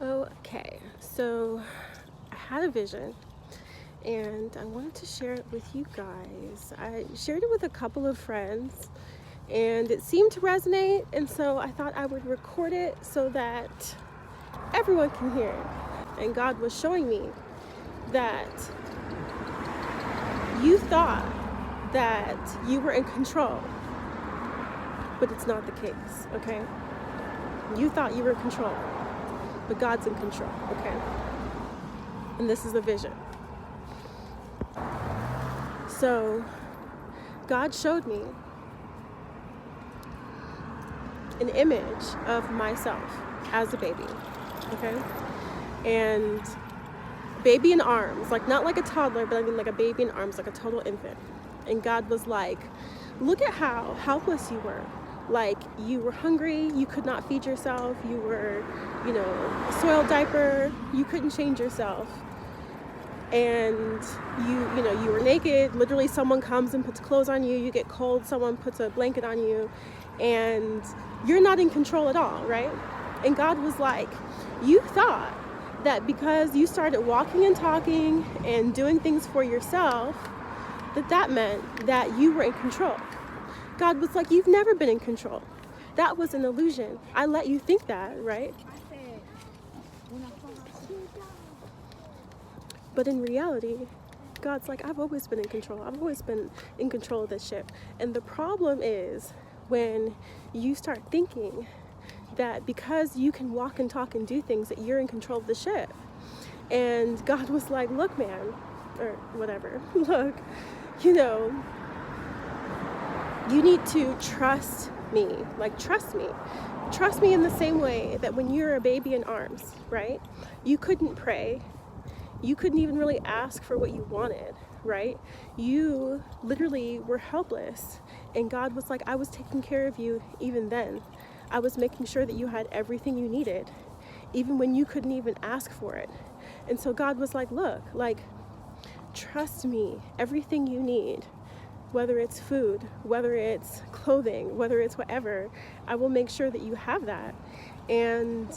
Okay, so I had a vision and I wanted to share it with you guys. I shared it with a couple of friends and it seemed to resonate, and so I thought I would record it so that everyone can hear it. And God was showing me that you thought that you were in control, but it's not the case, okay? You thought you were in control, but God's in control, okay? And this is the vision. So God showed me an image of myself as a baby, okay? And baby in arms, like not like a toddler, but I mean like a baby in arms, like a total infant. And God was like, look at how helpless you were. Like, you were hungry, you could not feed yourself, you were, a soiled diaper, you couldn't change yourself. And you were naked. Literally, someone comes and puts clothes on you, you get cold, someone puts a blanket on you, and you're not in control at all, right? And God was like, you thought that because you started walking and talking and doing things for yourself, that meant that you were in control. God was like, you've never been in control. That was an illusion. I let you think that, right? But in reality, God's like, I've always been in control. I've always been in control of this ship. And the problem is when you start thinking that because you can walk and talk and do things that you're in control of the ship. And God was like, look, man, or whatever, look, you need to trust me. Like, trust me. Trust me in the same way that when you're a baby in arms, right? You couldn't pray. You couldn't even really ask for what you wanted, right? You literally were helpless. And God was like, I was taking care of you even then. I was making sure that you had everything you needed, even when you couldn't even ask for it. And so God was like, look, like, trust me, everything you need, whether it's food, whether it's clothing, whether it's whatever, I will make sure that you have that. And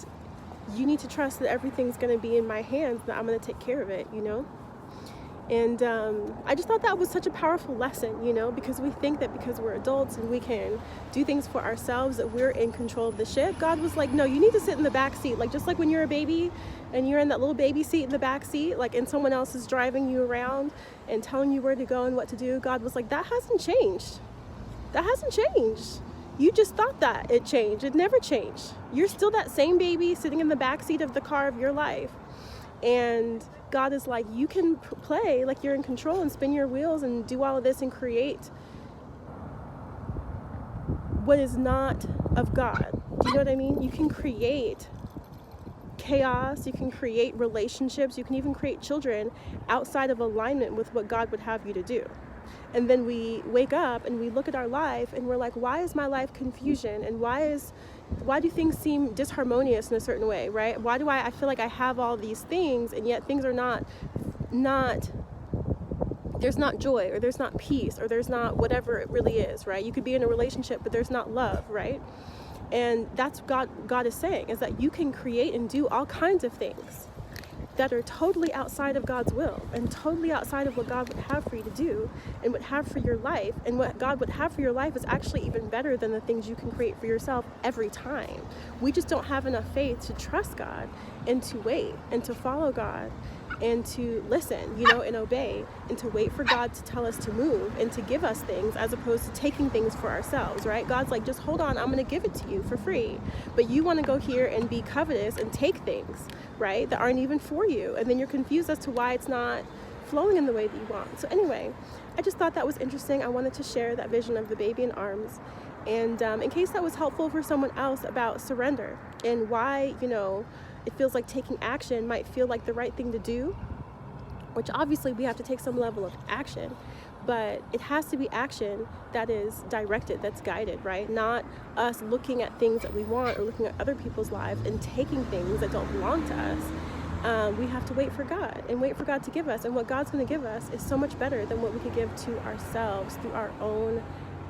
you need to trust that everything's going to be in my hands, that I'm going to take care of it, And I just thought that was such a powerful lesson, because we think that because we're adults and we can do things for ourselves, that we're in control of the ship. God was like, no, you need to sit in the back seat. Like, just like when you're a baby and you're in that little baby seat in the back seat, like, and someone else is driving you around and telling you where to go and what to do. God was like, that hasn't changed. That hasn't changed. You just thought that it changed. It never changed. You're still that same baby sitting in the back seat of the car of your life. And God is like, you can play like you're in control and spin your wheels and do all of this and create what is not of God. Do you know what I mean? You can create chaos, you can create relationships, you can even create children outside of alignment with what God would have you to do. And then we wake up and we look at our life and we're like, why is my life confusion? And why do things seem disharmonious in a certain way, right? Why do I feel like I have all these things and yet things are not, there's not joy, or there's not peace, or there's not whatever it really is, right? You could be in a relationship, but there's not love, right? And that's what God is saying, is that you can create and do all kinds of things that are totally outside of God's will and totally outside of what God would have for you to do and would have for your life. And what God would have for your life is actually even better than the things you can create for yourself every time. We just don't have enough faith to trust God and to wait and to follow God and to listen, and obey, and to wait for God to tell us to move and to give us things, as opposed to taking things for ourselves, right? God's like, just hold on, I'm going to give it to you for free. But you want to go here and be covetous and take things, right, that aren't even for you. And then you're confused as to why it's not flowing in the way that you want. So anyway, I just thought that was interesting. I wanted to share that vision of the baby in arms. And in case that was helpful for someone else about surrender and why, it feels like taking action might feel like the right thing to do, which obviously we have to take some level of action, but it has to be action that is directed, that's guided, right? Not us looking at things that we want or looking at other people's lives and taking things that don't belong to us. We have to wait for God and wait for God to give us. And what God's going to give us is so much better than what we could give to ourselves through our own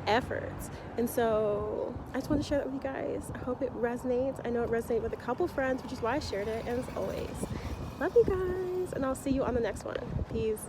efforts. And so I just want to share that with you guys. I hope it resonates. I know it resonated with a couple friends, which is why I shared it. And as always, love you guys, and I'll see you on the next one. Peace.